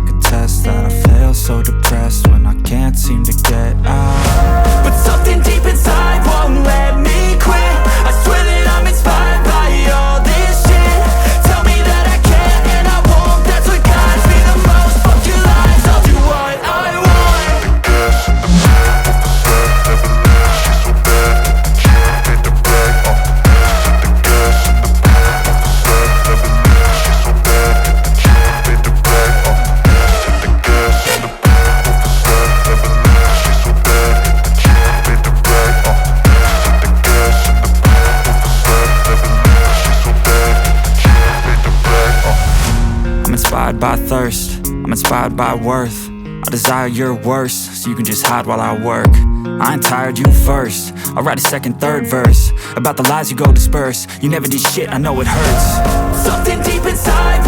like a test that I fail. So depressed when I can't seem to get out. But something deep inside won't let me quit. I swear that I'm inspired by all this shit. Tell me that I can't and I won't. That's what guides me the most. Fuck your lies, I'll do what I want. The gas in the back of the set, never knew she's so bad. Can't hit the brag, the gas in the back of the set, never knew she's so bad. Can't hit the brag, the gas in the back of the set, never knew she's so bad. Can't hit the brag, the gas in the back of the set, never knew she's so bad. Can't hit the brag, I'm inspired by thirst, I'm inspired by worth. I desire your worst, so you can just hide while I work. I ain't tired, you first. I'll write a second, third verse about the lies you go disperse. You never did shit, I know it hurts. Something deep inside